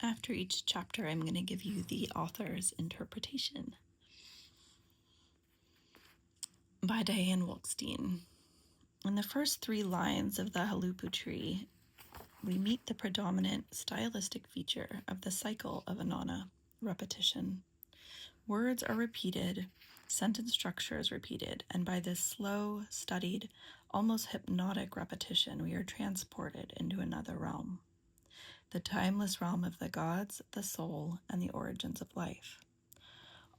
After each chapter, I'm going to give you the author's interpretation. By Diane Wolkstein. In the first 3 lines of the Huluppu Tree, we meet the predominant stylistic feature of the cycle of Inanna, repetition. Words are repeated, sentence structure is repeated, and by this slow, studied, almost hypnotic repetition, we are transported into another realm, the timeless realm of the gods, the soul, and the origins of life.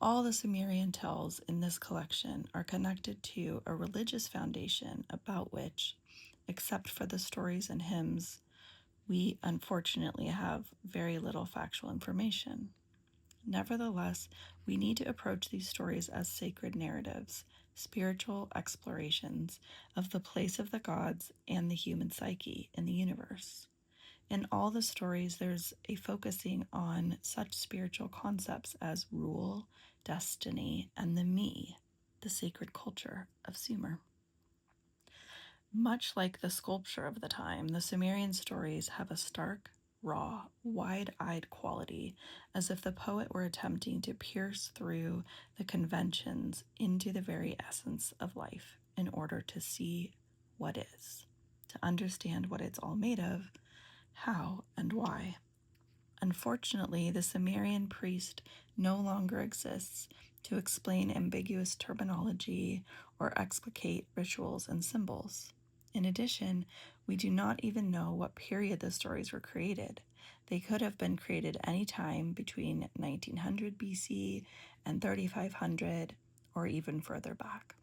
All the Sumerian tales in this collection are connected to a religious foundation about which, except for the stories and hymns, we unfortunately have very little factual information. Nevertheless, we need to approach these stories as sacred narratives, spiritual explorations of the place of the gods and the human psyche in the universe. In all the stories, there's a focusing on such spiritual concepts as rule, destiny, and the me, the sacred culture of Sumer. Much like the sculpture of the time, the Sumerian stories have a stark, raw, wide-eyed quality, as if the poet were attempting to pierce through the conventions into the very essence of life in order to see what is, to understand what it's all made of, how, and why. Unfortunately, the Sumerian priest no longer exists to explain ambiguous terminology or explicate rituals and symbols. In addition, we do not even know what period the stories were created. They could have been created any time between 1900 BC and 3500 or even further back.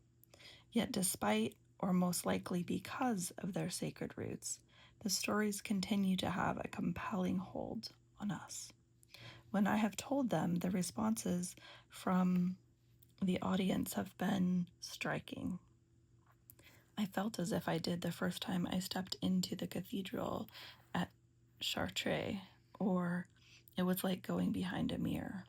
Yet despite, or most likely because of their sacred roots, the stories continue to have a compelling hold on us. When I have told them, the responses from the audience have been striking. I felt as if I did the first time I stepped into the cathedral at Chartres, or it was like going behind a mirror.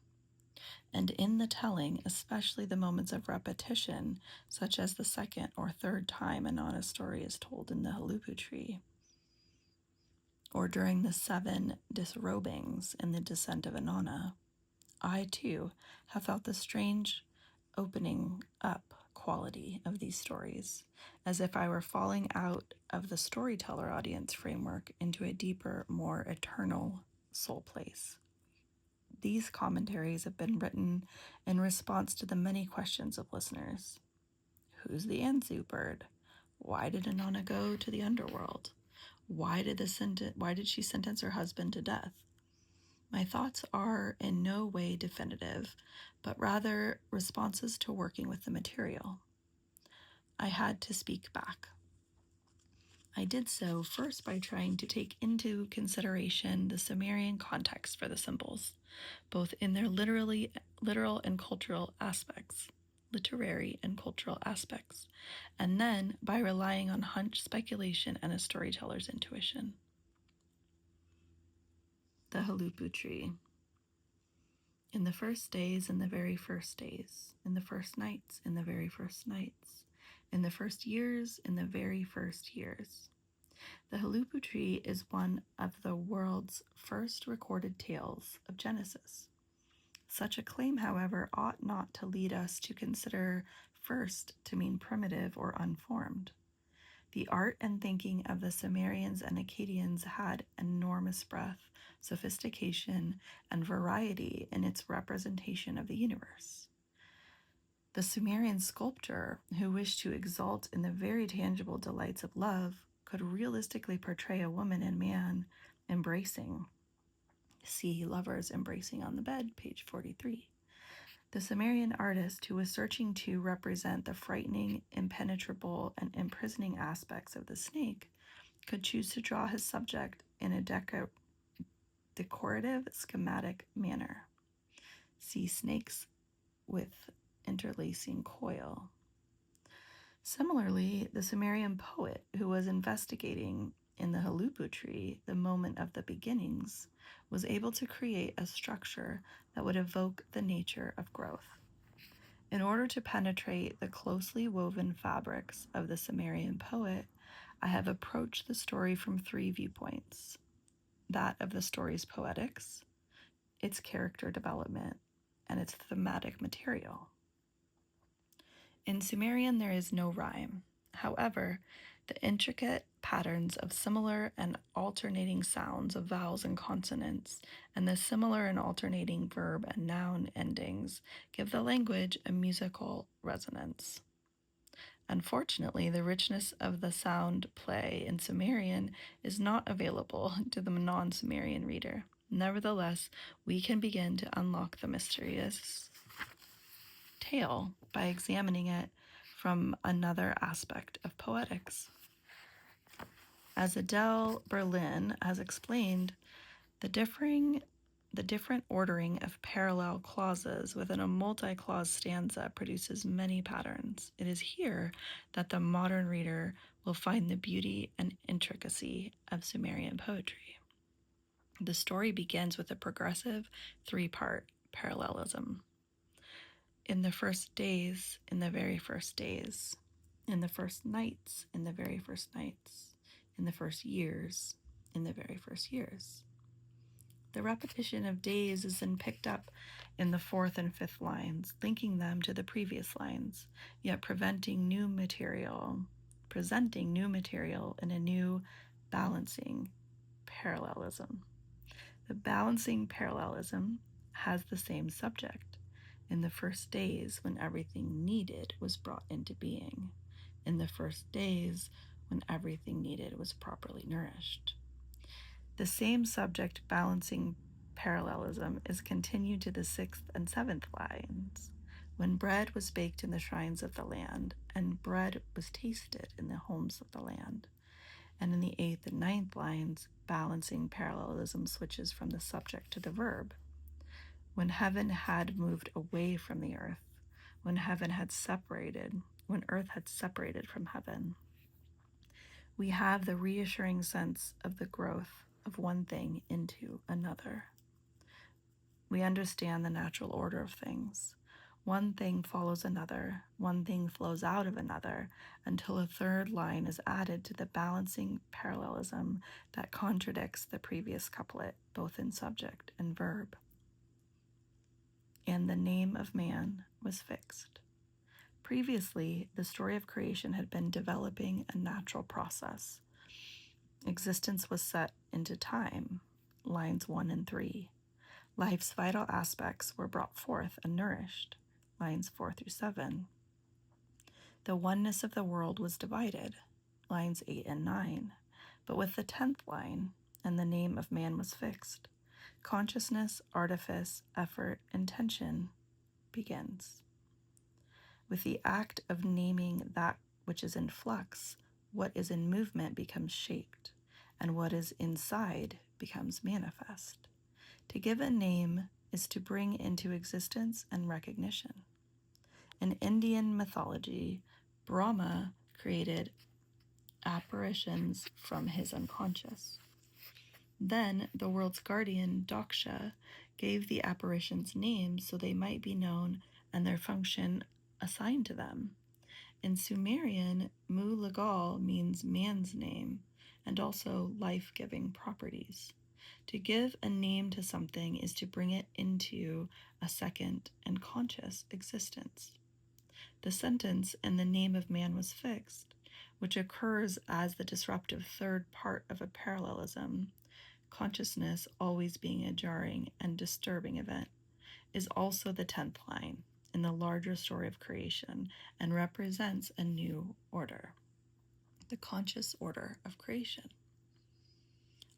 And in the telling, especially the moments of repetition, such as the second or third time Inanna's story is told in the Huluppu Tree, or during the 7 disrobings in the Descent of Inanna, I too have felt the strange opening up quality of these stories, as if I were falling out of the storyteller audience framework into a deeper, more eternal soul place. These commentaries have been written in response to the many questions of listeners. Who's the Anzu bird? Why did Inanna go to the underworld? Why did she sentence her husband to death? My thoughts are in no way definitive, but rather responses to working with the material. I had to speak back. I did so first by trying to take into consideration the Sumerian context for the symbols, both in their literal and cultural aspects, and then by relying on hunch, speculation, and a storyteller's intuition. The Huluppu Tree. In the first days, in the very first days, in the first nights, in the very first nights, in the first years, in the very first years. The Huluppu Tree is one of the world's first recorded tales of Genesis. Such a claim, however, ought not to lead us to consider first to mean primitive or unformed. The art and thinking of the Sumerians and Akkadians had enormous breadth, sophistication, and variety in its representation of the universe. The Sumerian sculptor, who wished to exalt in the very tangible delights of love, could realistically portray a woman and man embracing. See Lovers Embracing on the Bed, page 43. The Sumerian artist, who was searching to represent the frightening, impenetrable, and imprisoning aspects of the snake, could choose to draw his subject in a decorative, schematic manner. See Snakes with Interlacing Coil. Similarly, the Sumerian poet, who was investigating in the Huluppu Tree the moment of the beginnings, was able to create a structure that would evoke the nature of growth. In order to penetrate the closely woven fabrics of the Sumerian poet, I have approached the story from 3 viewpoints: that of the story's poetics, its character development, and its thematic material. In Sumerian, there is no rhyme. However, the intricate patterns of similar and alternating sounds of vowels and consonants, and the similar and alternating verb and noun endings give the language a musical resonance. Unfortunately, the richness of the sound play in Sumerian is not available to the non-Sumerian reader. Nevertheless, we can begin to unlock the mysterious tale by examining it from another aspect of poetics. As Adele Berlin has explained, the different ordering of parallel clauses within a multi-clause stanza produces many patterns. It is here that the modern reader will find the beauty and intricacy of Sumerian poetry. The story begins with a progressive three-part parallelism. In the first days, in the very first days, in the first nights, in the very first nights, in the first years, in the very first years. The repetition of days is then picked up in the fourth and fifth lines, linking them to the previous lines, yet presenting new material in a new balancing parallelism. The balancing parallelism has the same subject. In the first days, when everything needed was brought into being. In the first days, when everything needed was properly nourished. The same subject balancing parallelism is continued to the sixth and seventh lines. When bread was baked in the shrines of the land, and bread was tasted in the homes of the land. And in the eighth and ninth lines, balancing parallelism switches from the subject to the verb. When heaven had moved away from the earth, when earth had separated from heaven. We have the reassuring sense of the growth of one thing into another. We understand the natural order of things. One thing follows another, one thing flows out of another, until a third line is added to the balancing parallelism that contradicts the previous couplet, both in subject and verb. And the name of man was fixed. Previously, the story of creation had been developing a natural process. Existence was set into time, lines 1 and 3. Life's vital aspects were brought forth and nourished, lines 4 through 7. The oneness of the world was divided, lines 8 and 9. But with the 10th line, and the name of man was fixed, consciousness, artifice, effort, intention begins. With the act of naming that which is in flux, what is in movement becomes shaped, and what is inside becomes manifest. To give a name is to bring into existence and recognition. In Indian mythology, Brahma created apparitions from his unconscious. Then the world's guardian, Daksha, gave the apparitions names so they might be known and their function assigned to them. In Sumerian, Mu-Lagal means man's name and also life-giving properties. To give a name to something is to bring it into a second and conscious existence. The sentence, "and the name of man was fixed," which occurs as the disruptive third part of a parallelism, consciousness always being a jarring and disturbing event, is also the 10th line in the larger story of creation and represents a new order, the conscious order of creation.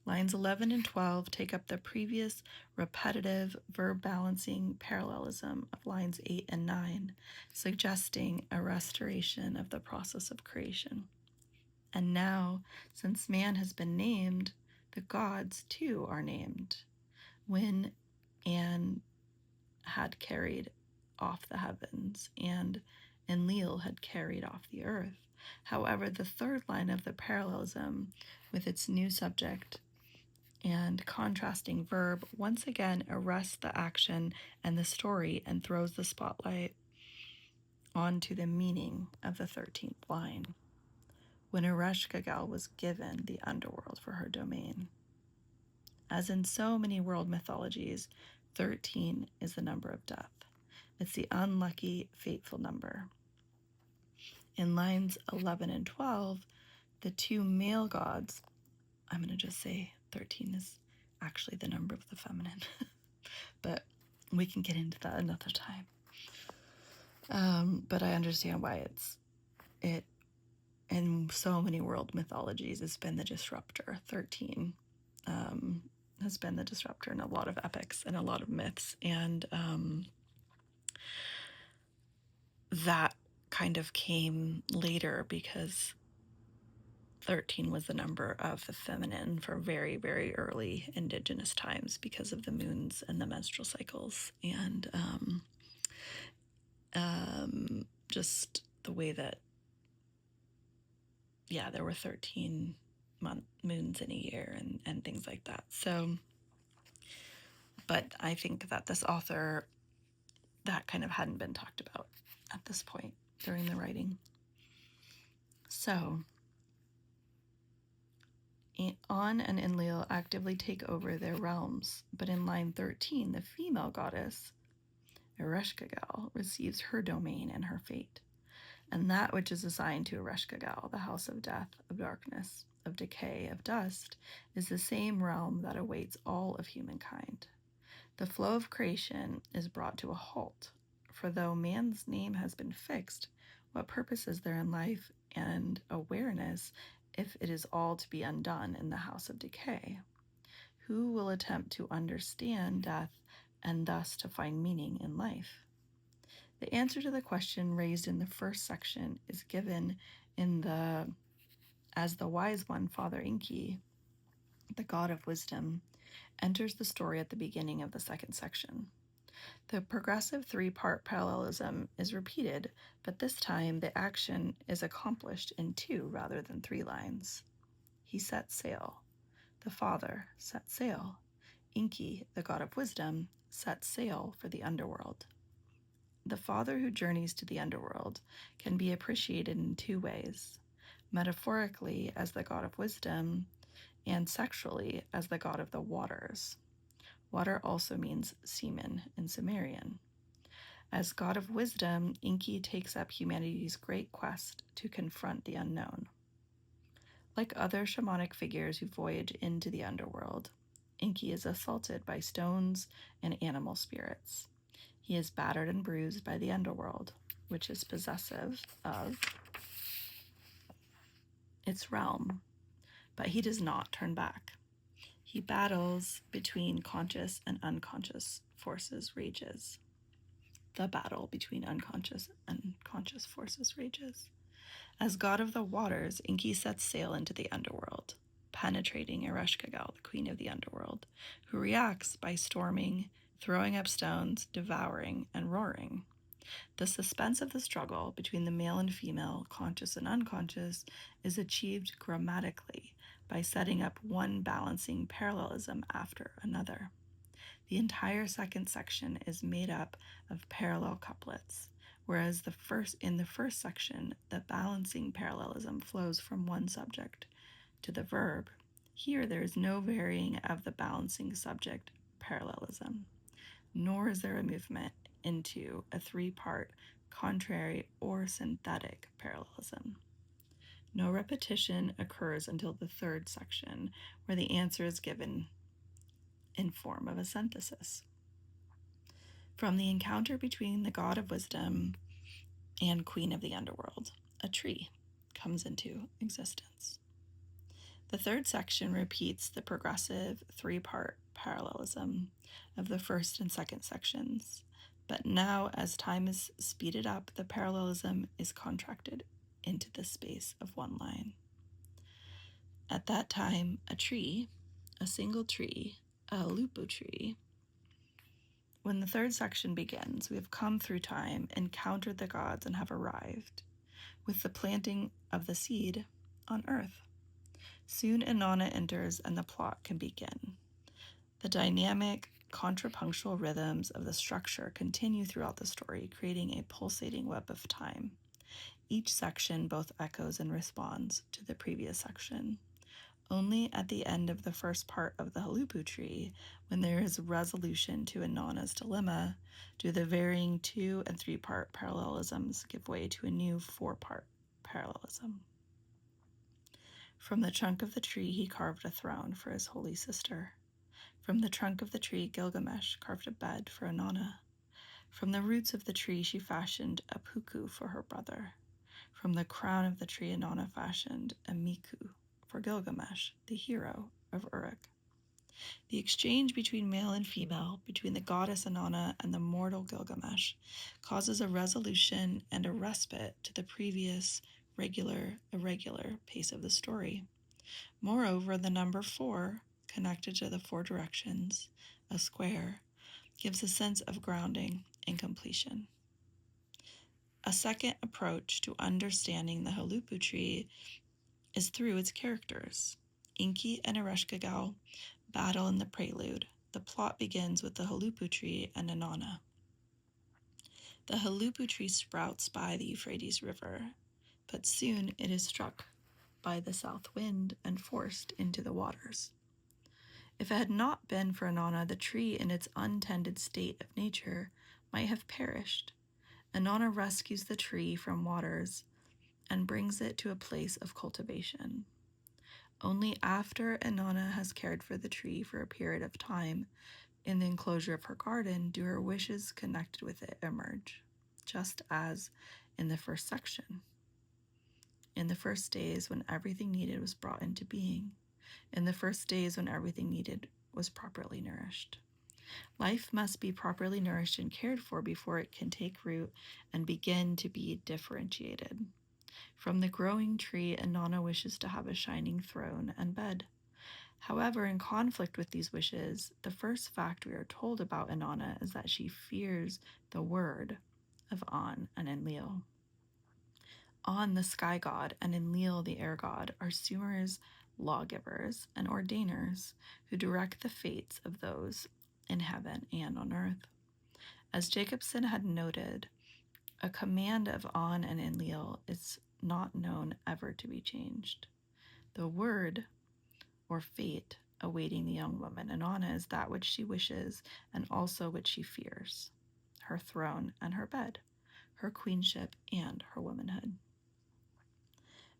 Lines 11 and 12 take up the previous repetitive verb balancing parallelism of lines 8 and 9, suggesting a restoration of the process of creation. And now, since man has been named, the gods too are named. When An had carried off the heavens and Enlil had carried off the earth. However, the third line of the parallelism with its new subject and contrasting verb once again arrests the action and the story and throws the spotlight onto the meaning of the 13th line. When Ereshkigal was given the underworld for her domain. As in so many world mythologies, 13 is the number of death. It's the unlucky, fateful number. In lines 11 and 12, the two male gods, I'm going to just say 13 is actually the number of the feminine, but we can get into that another time. But I understand why it in so many world mythologies has been the disruptor. 13 has been the disruptor in a lot of epics and a lot of myths, and that kind of came later because 13 was the number of the feminine for very, very early indigenous times because of the moons and the menstrual cycles, and just the way that, there were 13 moons in a year and things like that. So, but I think that this author, that kind of hadn't been talked about at this point during the writing. So, On and Enlil actively take over their realms, but in line 13, the female goddess, Ereshkigal, receives her domain and her fate. And that which is assigned to Ereshkigal, the house of death, of darkness, of decay, of dust, is the same realm that awaits all of humankind. The flow of creation is brought to a halt, for though man's name has been fixed, what purpose is there in life and awareness if it is all to be undone in the house of decay? Who will attempt to understand death and thus to find meaning in life? The answer to the question raised in the first section is given as the wise one, Father Enki, the god of wisdom, enters the story at the beginning of the second section. The progressive three-part parallelism is repeated, but this time the action is accomplished in 2 rather than 3 lines. He set sail. The father set sail. Enki, the god of wisdom, sets sail for the underworld. The father who journeys to the underworld can be appreciated in 2 ways, metaphorically as the god of wisdom and sexually as the god of the waters. Water also means semen in Sumerian. As god of wisdom, Enki takes up humanity's great quest to confront the unknown. Like other shamanic figures who voyage into the underworld, Enki is assaulted by stones and animal spirits. He is battered and bruised by the underworld, which is possessive of its realm, but he does not turn back. He battles between conscious and unconscious forces rages. The battle between unconscious and conscious forces rages. As god of the waters, Enki sets sail into the underworld, penetrating Ereshkigal, the queen of the underworld, who reacts by storming, throwing up stones, devouring, and roaring. The suspense of the struggle between the male and female, conscious and unconscious, is achieved grammatically by setting up one balancing parallelism after another. The entire second section is made up of parallel couplets, whereas in the first section, the balancing parallelism flows from one subject to the verb. Here there is no varying of the balancing subject parallelism, nor is there a movement into a 3-part contrary or synthetic parallelism. No repetition occurs until the third section, where the answer is given in form of a synthesis. From the encounter between the god of wisdom and queen of the underworld, a tree comes into existence. The third section repeats the progressive 3-part parallelism of the first and second sections, but now as time is speeded up, the parallelism is contracted into the space of 1 line. At that time, a tree, a single tree, a Huluppu Tree. When the third section begins, we have come through time, encountered the gods, and have arrived with the planting of the seed on earth. Soon Inanna enters and the plot can begin. The dynamic, contrapunctual rhythms of the structure continue throughout the story, creating a pulsating web of time. Each section both echoes and responds to the previous section. Only at the end of the first part of the Huluppu Tree, when there is resolution to Inanna's dilemma, do the varying 2- and 3-part parallelisms give way to a new 4-part parallelism. From the trunk of the tree he carved a throne for his holy sister. From the trunk of the tree Gilgamesh carved a bed for Inanna. From the roots of the tree she fashioned a puku for her brother. From the crown of the tree Inanna fashioned a miku for Gilgamesh, the hero of Uruk. The exchange between male and female, between the goddess Inanna and the mortal Gilgamesh, causes a resolution and a respite to the previous irregular pace of the story. Moreover, the number 4, connected to the 4 directions, a square, gives a sense of grounding and completion. A second approach to understanding the Huluppu Tree is through its characters. Enki and Ereshkigal battle in the prelude. The plot begins with the Huluppu Tree and Inanna. The Huluppu Tree sprouts by the Euphrates River, but soon it is struck by the south wind and forced into the waters. If it had not been for Inanna, the tree in its untended state of nature might have perished. Inanna rescues the tree from waters and brings it to a place of cultivation. Only after Inanna has cared for the tree for a period of time in the enclosure of her garden do her wishes connected with it emerge, just as in the first section. In the first days when everything needed was brought into being, in the first days when everything needed was properly nourished. Life must be properly nourished and cared for before it can take root and begin to be differentiated. From the growing tree, Inanna wishes to have a shining throne and bed. However, in conflict with these wishes, the first fact we are told about Inanna is that she fears the word of An and Enlil. An, the sky god, and Enlil, the air god, are Sumer's lawgivers and ordainers who direct the fates of those in heaven and on earth. As Jacobson had noted, a command of An and Enlil is not known ever to be changed. The word, or fate, awaiting the young woman Inanna is that which she wishes and also which she fears, her throne and her bed, her queenship and her womanhood.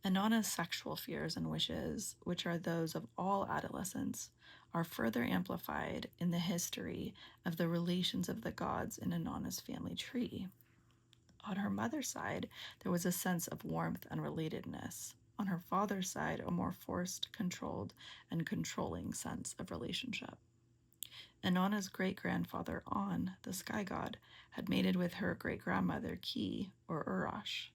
Inanna's sexual fears and wishes, which are those of all adolescents, are further amplified in the history of the relations of the gods in Inanna's family tree. On her mother's side, there was a sense of warmth and relatedness. On her father's side, a more forced, controlled, and controlling sense of relationship. Inanna's great-grandfather An, the sky god, had mated with her great-grandmother Ki, or Urash.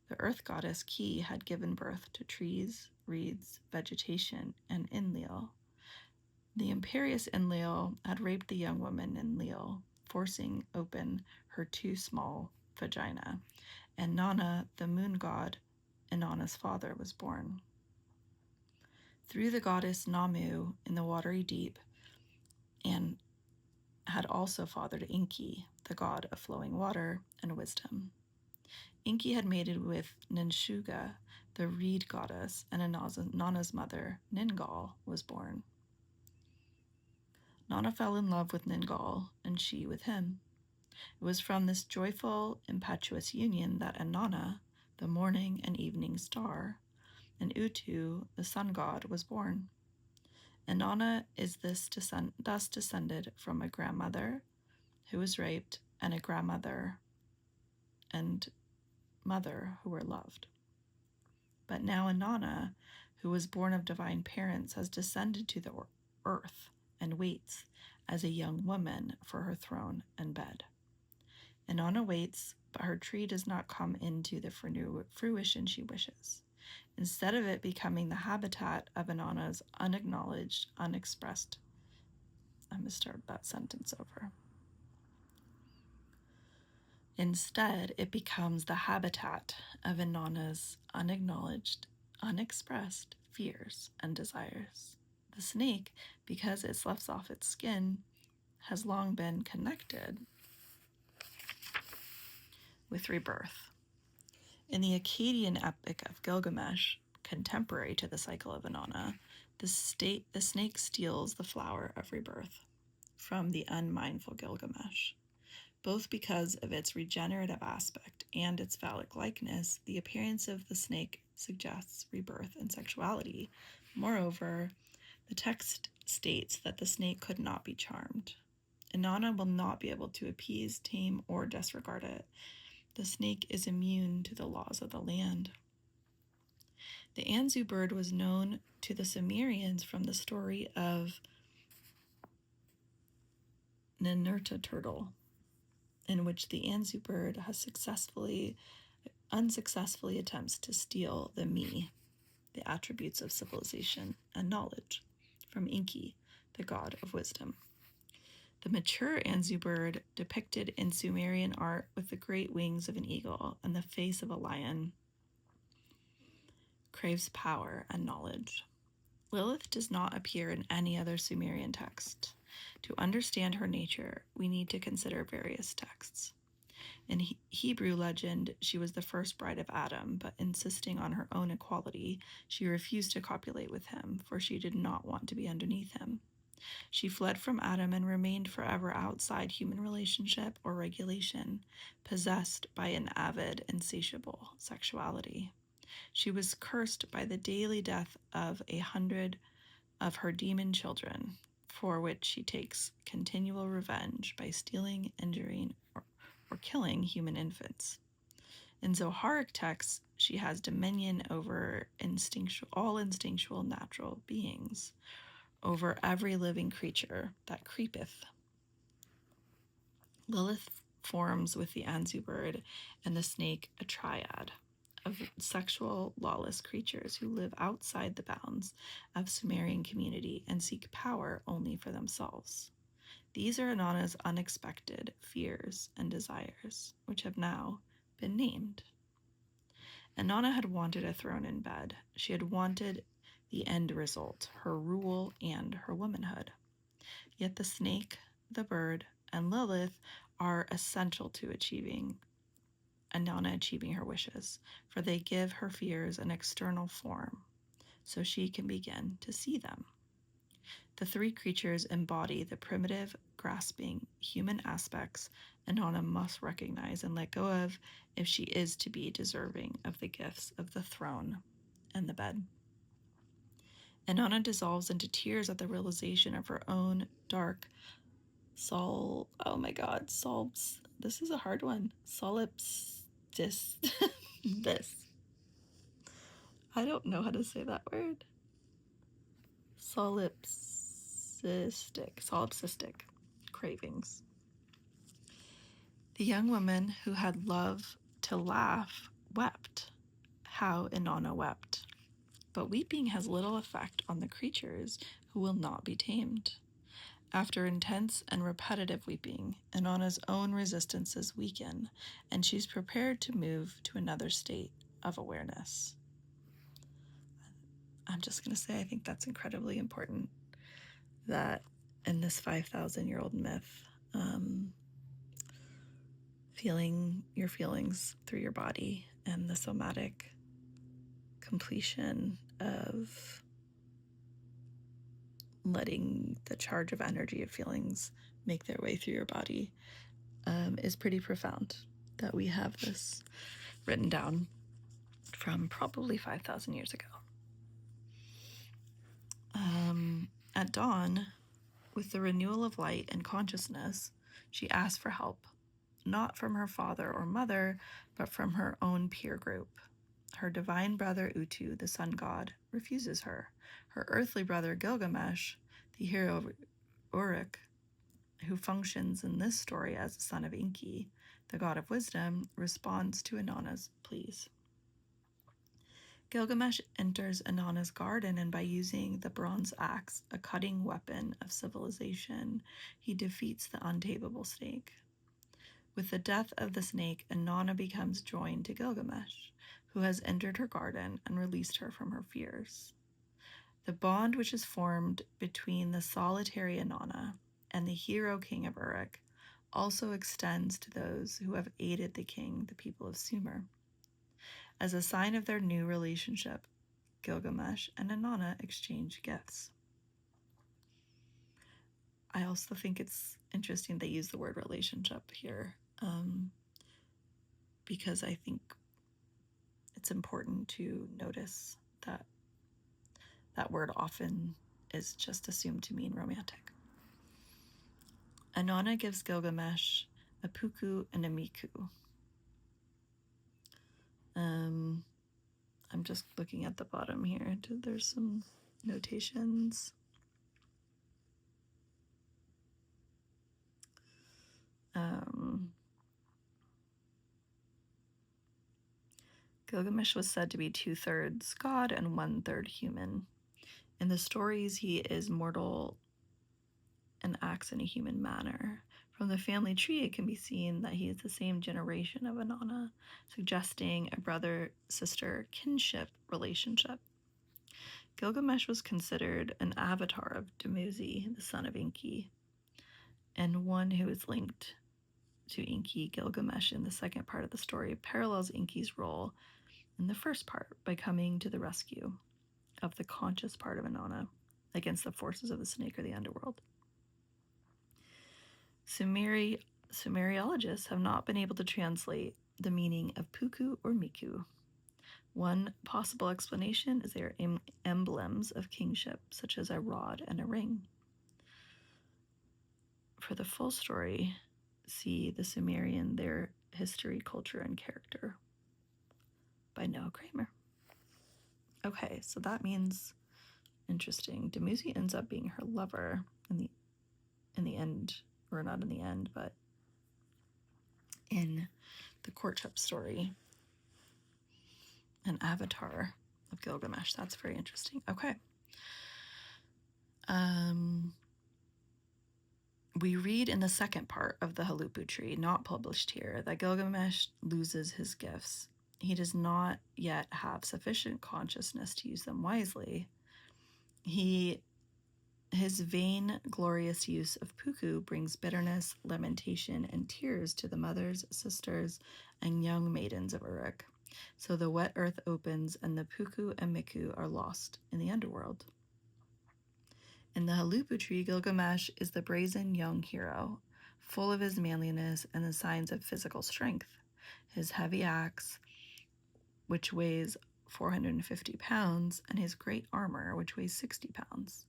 The earth goddess Ki had given birth to trees, reeds, vegetation, and Enlil. The imperious Enlil had raped the young woman Enlil, forcing open her too small vagina, and Nanna, the moon god, Inanna's father, was born. Through the goddess Namu in the watery deep, and had also fathered Enki, the god of flowing water and wisdom. Enki had mated with Ninshuga, the reed goddess, and Nanna's mother, Ningal, was born. Nanna fell in love with Ningal, and she with him. It was from this joyful, impetuous union that Inanna, the morning and evening star, and Utu, the sun god, was born. Inanna is thus descended from a grandmother who was raped and a grandmother and mother who were loved. But now Inanna, who was born of divine parents, has descended to the earth and waits as a young woman for her throne and bed. Inanna waits, but her tree does not come into the fruition she wishes. Instead of it becoming the habitat of Inanna's unacknowledged, unexpressed. I'm going to start that sentence over. Instead, it becomes the habitat of Inanna's unacknowledged, unexpressed fears and desires. The snake, because it sloughs off its skin, has long been connected with rebirth. In the Akkadian Epic of Gilgamesh, contemporary to the cycle of Inanna, The snake steals the flower of rebirth from the unmindful Gilgamesh. Both because of its regenerative aspect and its phallic likeness, the appearance of the snake suggests rebirth and sexuality. Moreover, the text states that the snake could not be charmed. Inanna will not be able to appease, tame, or disregard it. The snake is immune to the laws of the land. The Anzu bird was known to the Sumerians from the story of Ninurta turtle, in which the Anzu bird has unsuccessfully attempts to steal the me, the attributes of civilization and knowledge, from Enki, the god of wisdom. The mature Anzu bird, depicted in Sumerian art with the great wings of an eagle and the face of a lion, craves power and knowledge. Lilith does not appear in any other Sumerian text. To understand her nature, we need to consider various texts. In Hebrew legend, she was the first bride of Adam, but insisting on her own equality, she refused to copulate with him, for she did not want to be underneath him. She fled from Adam and remained forever outside human relationship or regulation, possessed by an avid, insatiable sexuality. She was cursed by the daily death of 100 of her demon children, for which she takes continual revenge by stealing, injuring, or killing human infants. In Zoharic texts, she has dominion over all instinctual natural beings, over every living creature that creepeth. Lilith forms with the Anzu bird and the snake a triad of sexual, lawless creatures who live outside the bounds of Sumerian community and seek power only for themselves. These are Inanna's unexpected fears and desires, which have now been named. Inanna had wanted a throne in bed. She had wanted the end result, her rule and her womanhood. Yet the snake, the bird, and Lilith are essential to Inanna achieving her wishes, for they give her fears an external form, so she can begin to see them. The three creatures embody the primitive, grasping human aspects Inanna must recognize and let go of if she is to be deserving of the gifts of the throne and the bed. Inanna dissolves into tears at the realization of her own dark this is a hard one. Solipsistic. I don't know how to say that word. Solipsistic cravings. The young woman who had love to laugh wept. How Inanna wept. But weeping has little effect on the creatures who will not be tamed. After intense and repetitive weeping, Inanna's own resistances weaken, and she's prepared to move to another state of awareness. I'm just going to say I think that's incredibly important, that in this 5,000-year-old myth, feeling your feelings through your body and the somatic completion of letting the charge of energy of feelings make their way through your body is pretty profound. That we have this written down from probably 5,000 years ago. At dawn, with the renewal of light and consciousness, she asked for help, not from her father or mother, but from her own peer group. Her divine brother Utu, the sun god, refuses her. Her earthly brother Gilgamesh, the hero Uruk, who functions in this story as the son of Enki, the god of wisdom, responds to Inanna's pleas. Gilgamesh enters Inanna's garden, and by using the bronze axe, a cutting weapon of civilization, he defeats the untamable snake. With the death of the snake, Inanna becomes joined to Gilgamesh, who has entered her garden and released her from her fears. The bond which is formed between the solitary Inanna and the hero king of Uruk also extends to those who have aided the king, the people of Sumer. As a sign of their new relationship, Gilgamesh and Inanna exchange gifts. I also think it's interesting they use the word relationship here, because I think it's important to notice that that word often is just assumed to mean romantic. Inanna gives Gilgamesh a puku and a miku. I'm just looking at the bottom here. There's some notations. Gilgamesh was said to be 2/3 god and 1/3 human. In the stories, he is mortal and acts in a human manner. From the family tree, it can be seen that he is the same generation of Inanna, suggesting a brother-sister kinship relationship. Gilgamesh was considered an avatar of Dumuzi, the son of Enki, and one who is linked to Enki. Gilgamesh in the second part of the story parallels Enki's role in the first part by coming to the rescue of the conscious part of Inanna against the forces of the snake or the underworld. Sumeriologists have not been able to translate the meaning of puku or miku. One possible explanation is they are emblems of kingship, such as a rod and a ring. For the full story, see The Sumerian, Their History, Culture, and Character by Noah Kramer. Okay, so that means, interesting, Dumuzi ends up being her lover in the end, or not in the end, but in the courtship story, an avatar of Gilgamesh. That's very interesting. Okay. We read in the second part of the Huluppu Tree, not published here, that Gilgamesh loses his gifts. He does not yet have sufficient consciousness to use them wisely. His vain, glorious use of puku brings bitterness, lamentation, and tears to the mothers, sisters, and young maidens of Uruk. So the wet earth opens, and the puku and miku are lost in the underworld. In the Huluppu Tree, Gilgamesh is the brazen young hero, full of his manliness and the signs of physical strength. His heavy axe, which weighs 450 pounds, and his great armor, which weighs 60 pounds.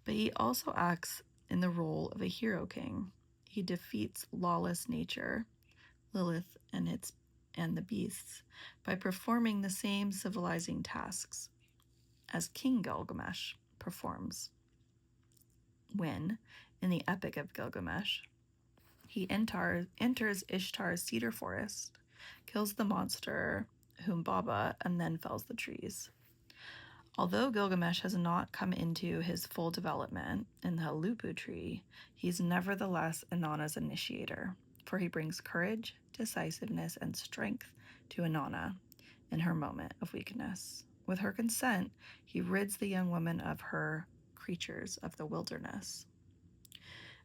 But he also acts in the role of a hero king. He defeats lawless nature, Lilith and the beasts, by performing the same civilizing tasks as King Gilgamesh performs. When, in the Epic of Gilgamesh, he enters Ishtar's cedar forest, kills the monster Humbaba, and then fells the trees. Although Gilgamesh has not come into his full development in the Huluppu Tree, he's nevertheless Inanna's initiator, for he brings courage, decisiveness, and strength to Inanna in her moment of weakness. With her consent, he rids the young woman of her creatures of the wilderness.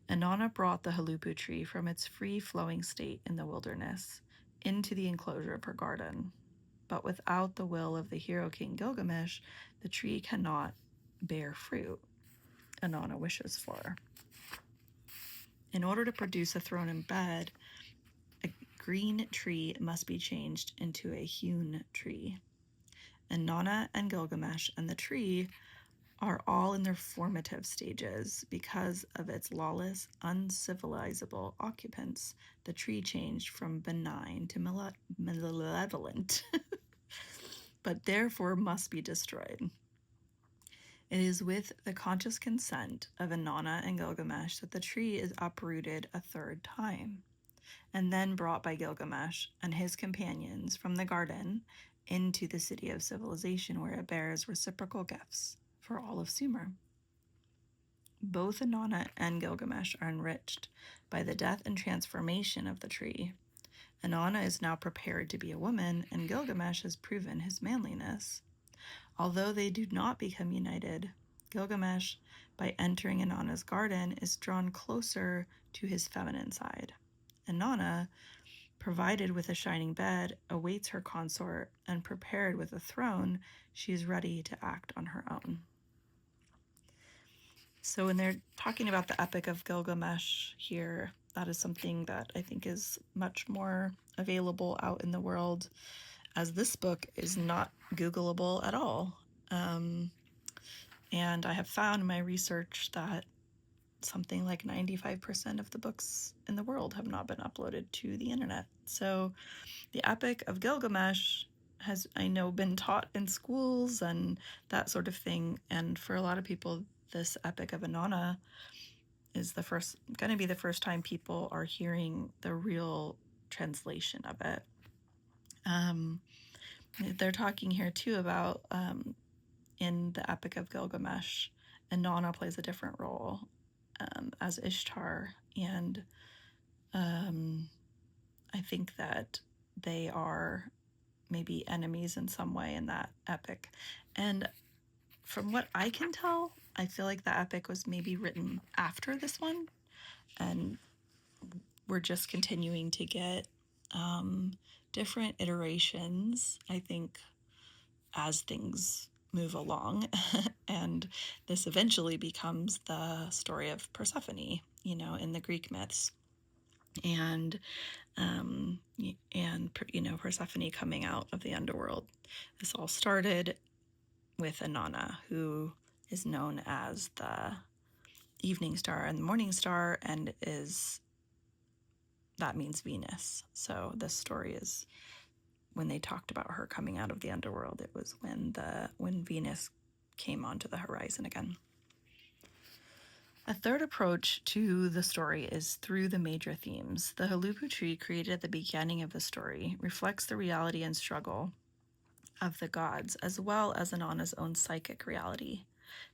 Inanna brought the Huluppu Tree from its free-flowing state in the wilderness into the enclosure of her garden. But without the will of the hero king Gilgamesh, the tree cannot bear fruit Inanna wishes for. In order to produce a throne and bed, a green tree must be changed into a hewn tree. Inanna and Gilgamesh and the tree are all in their formative stages. Because of its lawless, uncivilizable occupants, the tree changed from benign to malevolent, but therefore must be destroyed. It is with the conscious consent of Inanna and Gilgamesh that the tree is uprooted a third time, and then brought by Gilgamesh and his companions from the garden into the city of civilization, where it bears reciprocal gifts for all of Sumer. Both Inanna and Gilgamesh are enriched by the death and transformation of the tree. Inanna is now prepared to be a woman, and Gilgamesh has proven his manliness. Although they do not become united, Gilgamesh, by entering Inanna's garden, is drawn closer to his feminine side. Inanna, Provided with a shining bed, awaits her consort, and prepared with a throne, she is ready to act on her own. So when they're talking about the Epic of Gilgamesh here, that is something that I think is much more available out in the world, as this book is not Googleable at all. And I have found in my research that something like 95% of the books in the world have not been uploaded to the internet. So the Epic of Gilgamesh has, I know, been taught in schools and that sort of thing. And for a lot of people, this Epic of Inanna is going to be the first time people are hearing the real translation of it. They're talking here too about in the Epic of Gilgamesh, Inanna plays a different role as Ishtar, and I think that they are maybe enemies in some way in that epic. And from what I can tell, I feel like the epic was maybe written after this one, and we're just continuing to get different iterations, I think, as things move along. And this eventually becomes the story of Persephone, in the Greek myths. And Persephone coming out of the underworld. This all started with Inanna, who is known as the evening star and the morning star, and that means Venus. So this story is when they talked about her coming out of the underworld. It was when Venus came onto the horizon again. A third approach to the story is through the major themes. The Huluppu Tree, created at the beginning of the story, reflects the reality and struggle of the gods, as well as Inanna's own psychic reality.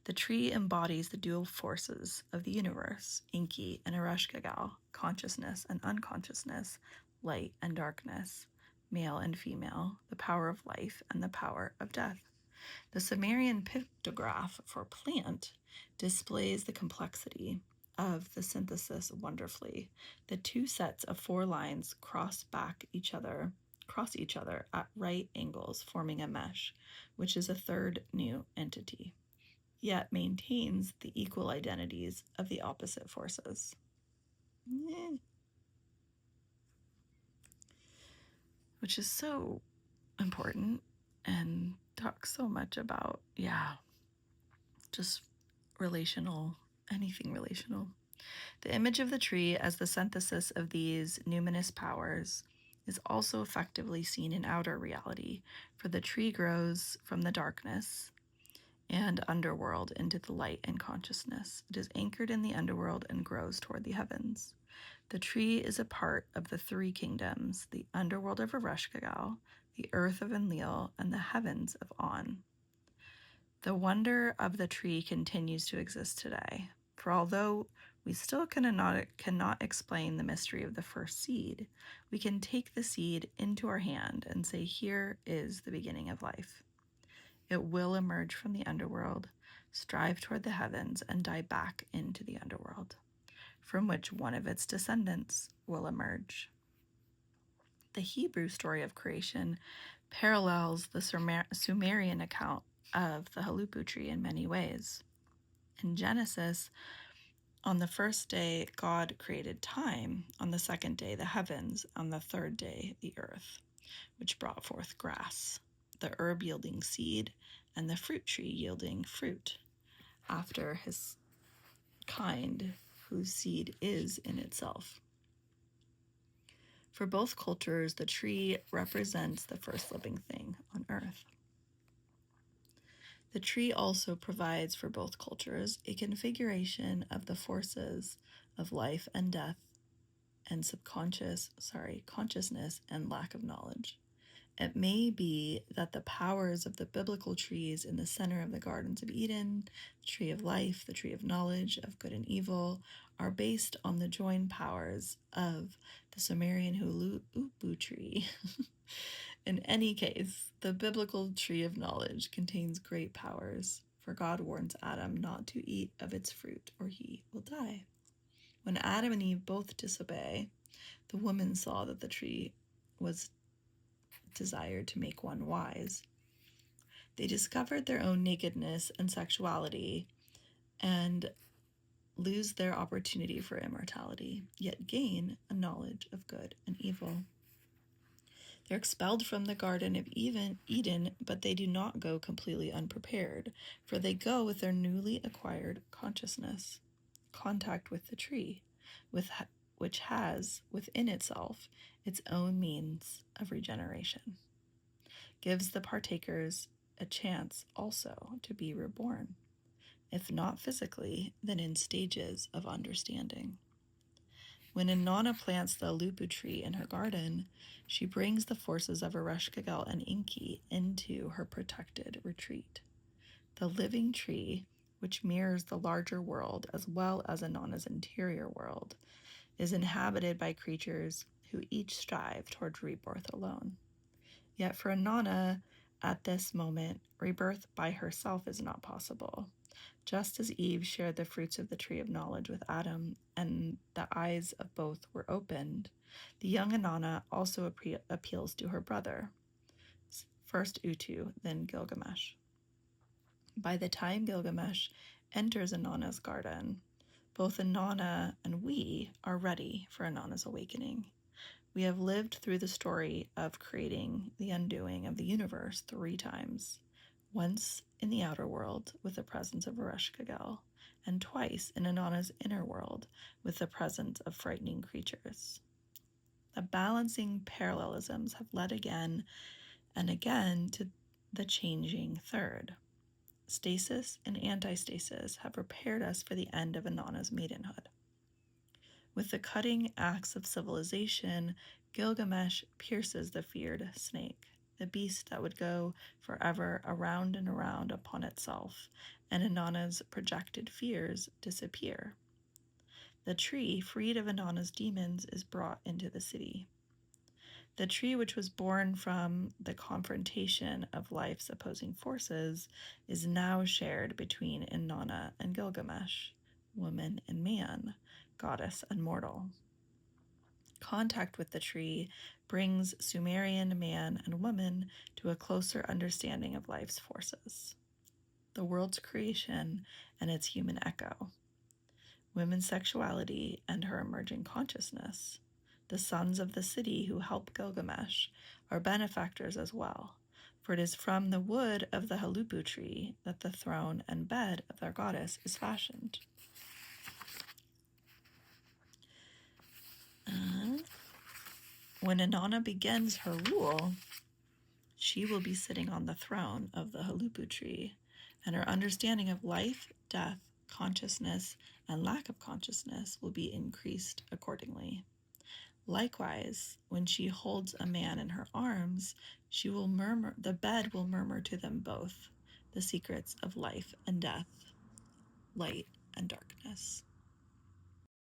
The tree embodies the dual forces of the universe, Enki and Ereshkigal, consciousness and unconsciousness, light and darkness, male and female, the power of life and the power of death. The Sumerian pictograph for plant displays the complexity of the synthesis wonderfully. The two sets of 4 lines cross each other at right angles, forming a mesh, which is a third new entity, yet maintains the equal identities of the opposite forces. Which is so important and talks so much about, just anything relational. The image of the tree as the synthesis of these numinous powers is also effectively seen in outer reality, for the tree grows from the darkness and underworld into the light and consciousness. It is anchored in the underworld and grows toward the heavens. The tree is a part of the 3 kingdoms, the underworld of Ereshkigal, the earth of Enlil, and the heavens of On. The wonder of the tree continues to exist today, for although we still cannot explain the mystery of the first seed, we can take the seed into our hand and say, here is the beginning of life. It will emerge from the underworld, strive toward the heavens, and die back into the underworld, from which one of its descendants will emerge. The Hebrew story of creation parallels the Sumerian account of the Huluppu Tree in many ways. In Genesis, on the first day, God created time. On the second day, the heavens. On the third day, the earth, which brought forth grass, the herb yielding seed, and the fruit tree yielding fruit, after his kind, whose seed is in itself. For both cultures, the tree represents the first living thing on earth. The tree also provides for both cultures a configuration of the forces of life and death and consciousness and lack of knowledge. It may be that the powers of the biblical trees in the center of the gardens of Eden, the tree of life, the tree of knowledge of good and evil, are based on the joined powers of the Sumerian Huluppu tree. In any case, the biblical tree of knowledge contains great powers, for God warns Adam not to eat of its fruit or he will die. When Adam and Eve both disobey, the woman saw that the tree was desired to make one wise. They discovered their own nakedness and sexuality and lose their opportunity for immortality, yet gain a knowledge of good and evil. They're expelled from the Garden of Eden, but they do not go completely unprepared, for they go with their newly acquired consciousness, contact with the tree, which has within itself its own means of regeneration, gives the partakers a chance also to be reborn, if not physically, then in stages of understanding. When Inanna plants the Huluppu Tree in her garden, she brings the forces of Ereshkigal and Enki into her protected retreat. The living tree, which mirrors the larger world as well as Inanna's interior world, is inhabited by creatures who each strive towards rebirth alone. Yet for Inanna, at this moment, rebirth by herself is not possible. Just as Eve shared the fruits of the tree of knowledge with Adam, and the eyes of both were opened, the young Inanna also appeals to her brother, first Utu, then Gilgamesh. By the time Gilgamesh enters Inanna's garden, both Inanna and we are ready for Inanna's awakening. We have lived through the story of creating the undoing of the universe 3 times. Once in the outer world with the presence of Ereshkigal, and twice in Inanna's inner world with the presence of frightening creatures. The balancing parallelisms have led again and again to the changing third. Stasis and antistasis have prepared us for the end of Inanna's maidenhood. With the cutting axe of civilization, Gilgamesh pierces the feared snake, the beast that would go forever around and around upon itself, and Inanna's projected fears disappear. The tree, freed of Inanna's demons, is brought into the city. The tree, which was born from the confrontation of life's opposing forces, is now shared between Inanna and Gilgamesh, woman and man, goddess and mortal. Contact with the tree brings Sumerian man and woman to a closer understanding of life's forces, the world's creation and its human echo, women's sexuality and her emerging consciousness. The sons of the city who help Gilgamesh are benefactors as well, for it is from the wood of the Huluppu tree that the throne and bed of their goddess is fashioned. When Inanna begins her rule, she will be sitting on the throne of the Huluppu tree, and her understanding of life, death, consciousness, and lack of consciousness will be increased accordingly. Likewise, when she holds a man in her arms, the bed will murmur to them both the secrets of life and death, light and darkness.